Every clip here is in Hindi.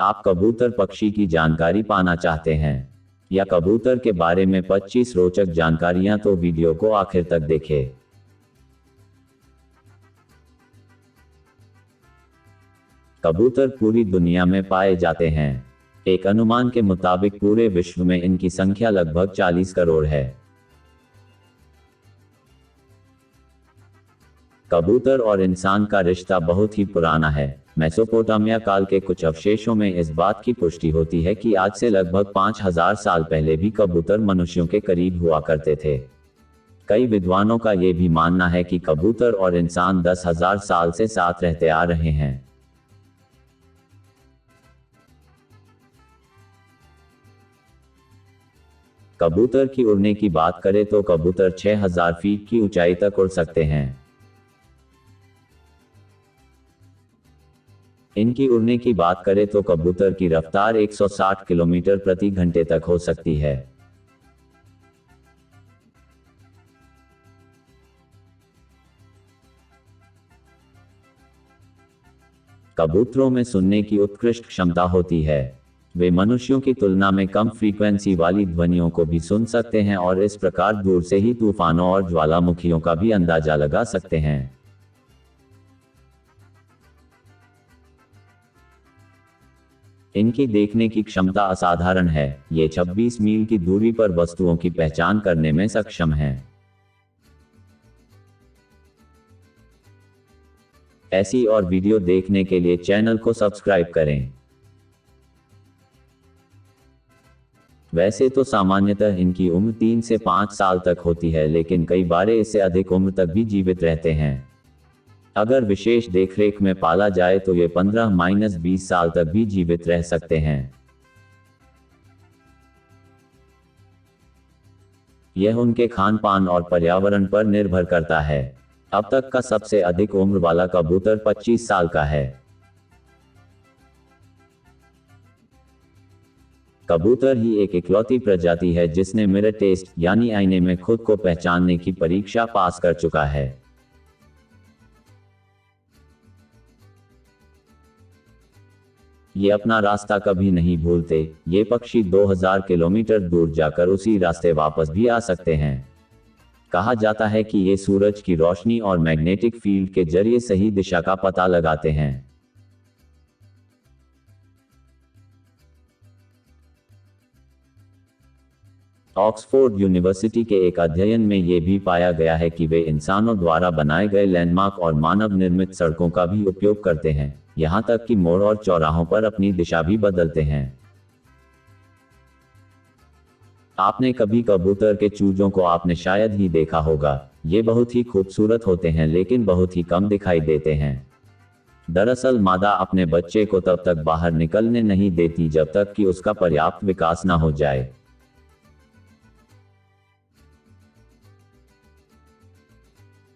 आप कबूतर पक्षी की जानकारी पाना चाहते हैं या कबूतर के बारे में 25 रोचक जानकारियां, तो वीडियो को आखिर तक देखें। कबूतर पूरी दुनिया में पाए जाते हैं। एक अनुमान के मुताबिक पूरे विश्व में इनकी संख्या लगभग 40 करोड़ है। कबूतर और इंसान का रिश्ता बहुत ही पुराना है। मेसोपोटामिया काल के कुछ अवशेषों में इस बात की पुष्टि होती है कि आज से लगभग 5000 साल पहले भी कबूतर मनुष्यों के करीब हुआ करते थे। कई विद्वानों का यह भी मानना है कि कबूतर और इंसान 10,000 साल से साथ रहते आ रहे हैं। कबूतर की उड़ने की बात करें तो कबूतर 6000 फीट की ऊंचाई तक उड़ सकते हैं। इनकी उड़ने की बात करें तो कबूतर की रफ्तार 160 किलोमीटर प्रति घंटे तक हो सकती है। कबूतरों में सुनने की उत्कृष्ट क्षमता होती है। वे मनुष्यों की तुलना में कम फ्रीक्वेंसी वाली ध्वनियों को भी सुन सकते हैं और इस प्रकार दूर से ही तूफानों और ज्वालामुखियों का भी अंदाजा लगा सकते हैं। इनकी देखने की क्षमता असाधारण है। ये 26 मील की दूरी पर वस्तुओं की पहचान करने में सक्षम हैं। ऐसी और वीडियो देखने के लिए चैनल को सब्सक्राइब करें। वैसे तो सामान्यतः इनकी उम्र 3 से 5 साल तक होती है, लेकिन कई बार इससे अधिक उम्र तक भी जीवित रहते हैं। अगर विशेष देखरेख में पाला जाए तो ये 15-20 साल तक भी जीवित रह सकते हैं। यह उनके खान पान और पर्यावरण पर निर्भर करता है। अब तक का सबसे अधिक उम्र वाला कबूतर 25 साल का है। कबूतर ही एक इकलौती प्रजाति है जिसने मिरर टेस्ट यानी आईने में खुद को पहचानने की परीक्षा पास कर चुका है। ये अपना रास्ता कभी नहीं भूलते। ये पक्षी 2000 किलोमीटर दूर जाकर उसी रास्ते वापस भी आ सकते हैं। कहा जाता है कि ये सूरज की रोशनी और मैग्नेटिक फील्ड के जरिए सही दिशा का पता लगाते हैं। ऑक्सफोर्ड यूनिवर्सिटी के एक अध्ययन में यह भी पाया गया है कि वे इंसानों द्वारा बनाए गए लैंडमार्क और मानव निर्मित सड़कों का भी उपयोग करते हैं, यहां तक कि मोड़ और चौराहों पर अपनी दिशा भी बदलते हैं। आपने कभी कबूतर के चूजों को आपने शायद ही देखा होगा। ये बहुत ही खूबसूरत होते हैं लेकिन बहुत ही कम दिखाई देते हैं। दरअसल मादा अपने बच्चे को तब तक बाहर निकलने नहीं देती जब तक कि उसका पर्याप्त विकास न हो जाए।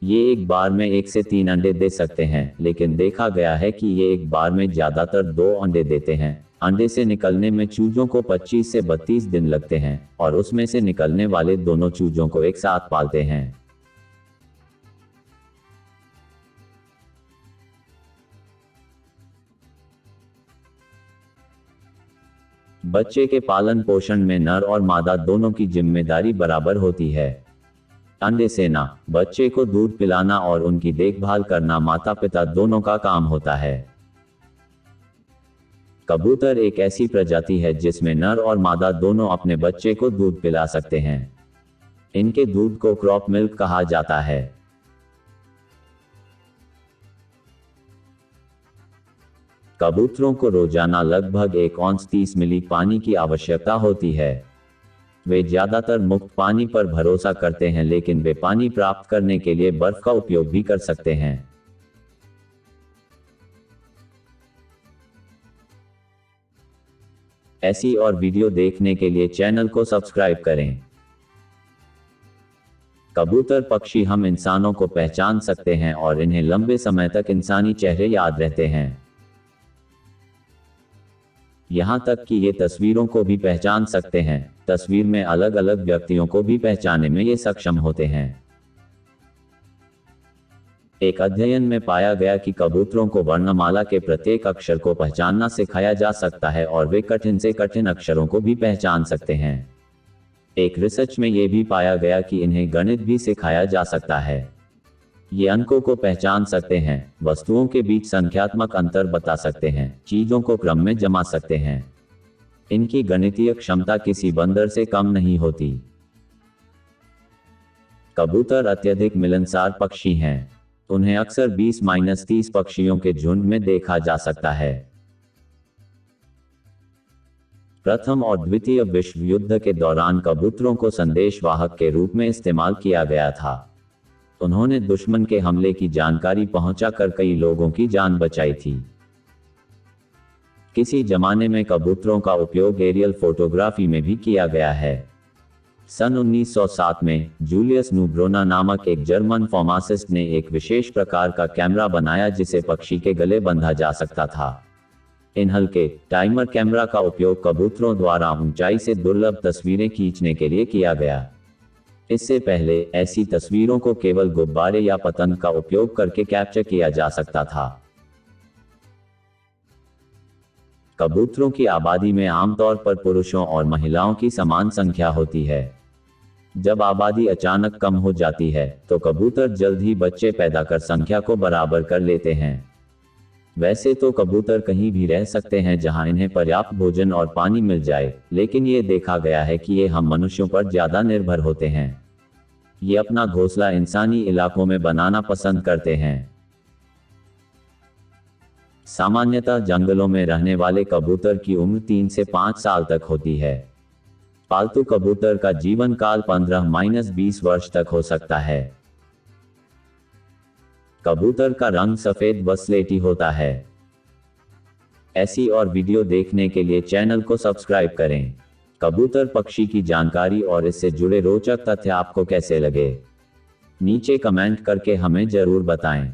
ये एक बार में 1 से 3 अंडे दे सकते हैं, लेकिन देखा गया है कि ये एक बार में ज्यादातर 2 अंडे देते हैं। अंडे से निकलने में चूजों को 25 से 32 दिन लगते हैं और उसमें से निकलने वाले दोनों चूजों को एक साथ पालते हैं। बच्चे के पालन पोषण में नर और मादा दोनों की जिम्मेदारी बराबर होती है। अंडे सेना, बच्चे को दूध पिलाना और उनकी देखभाल करना माता पिता दोनों का काम होता है। कबूतर एक ऐसी प्रजाति है जिसमें नर और मादा दोनों अपने बच्चे को दूध पिला सकते हैं। इनके दूध को क्रॉप मिल्क कहा जाता है। कबूतरों को रोजाना लगभग 1 औंस 30 मिली पानी की आवश्यकता होती है। वे ज्यादातर मुक्त पानी पर भरोसा करते हैं, लेकिन वे पानी प्राप्त करने के लिए बर्फ का उपयोग भी कर सकते हैं। ऐसी और वीडियो देखने के लिए चैनल को सब्सक्राइब करें। कबूतर पक्षी हम इंसानों को पहचान सकते हैं और इन्हें लंबे समय तक इंसानी चेहरे याद रहते हैं। यहां तक कि ये तस्वीरों को भी पहचान सकते हैं। तस्वीर में अलग अलग व्यक्तियों को भी पहचानने में ये सक्षम होते हैं। एक अध्ययन में पाया गया कि कबूतरों को वर्णमाला के प्रत्येक अक्षर को पहचानना सिखाया जा सकता है और वे कठिन से कठिन अक्षरों को भी पहचान सकते हैं। एक रिसर्च में यह भी पाया गया कि इन्हें गणित भी सिखाया जा सकता है। ये अंकों को पहचान सकते हैं, वस्तुओं के बीच संख्यात्मक अंतर बता सकते हैं, चीजों को क्रम में जमा सकते हैं। इनकी गणितीय क्षमता किसी बंदर से कम नहीं होती। कबूतर अत्यधिक मिलनसार पक्षी हैं। उन्हें अक्सर 20-30 पक्षियों के झुंड में देखा जा सकता है। प्रथम और द्वितीय विश्व युद्ध के दौरान कबूतरों को संदेशवाहक के रूप में इस्तेमाल किया गया था। उन्होंने दुश्मन के हमले की जानकारी पहुंचाकर कई लोगों की जान बचाई थी। किसी जमाने में कबूतरों का उपयोग एरियल फोटोग्राफी में भी किया गया है। सन 1907 में जूलियस न्यूब्रोना नामक एक जर्मन फार्मासिस्ट ने एक विशेष प्रकार का कैमरा बनाया जिसे पक्षी के गले बंधा जा सकता था। इन हल्के टाइमर कैमरा का उपयोग कबूतरों द्वारा ऊंचाई से दुर्लभ तस्वीरें खींचने के लिए किया गया। इससे पहले ऐसी तस्वीरों को केवल गुब्बारे या पतंग का उपयोग करके कैप्चर किया जा सकता था। कबूतरों की आबादी में आमतौर पर पुरुषों और महिलाओं की समान संख्या होती है। जब आबादी अचानक कम हो जाती है तो कबूतर जल्द ही बच्चे पैदा कर संख्या को बराबर कर लेते हैं। वैसे तो कबूतर कहीं भी रह सकते हैं जहां इन्हें पर्याप्त भोजन और पानी मिल जाए, लेकिन ये देखा गया है कि ये हम मनुष्यों पर ज्यादा निर्भर होते हैं। ये अपना घोंसला इंसानी इलाकों में बनाना पसंद करते हैं। सामान्यतः जंगलों में रहने वाले कबूतर की उम्र 3 से 5 साल तक होती है। पालतू कबूतर का जीवन काल 15-20 वर्ष तक हो सकता है। कबूतर का रंग सफेद व स्लेटी होता है। ऐसी और वीडियो देखने के लिए चैनल को सब्सक्राइब करें। कबूतर पक्षी की जानकारी और इससे जुड़े रोचक तथ्य आपको कैसे लगे, नीचे कमेंट करके हमें जरूर बताएं।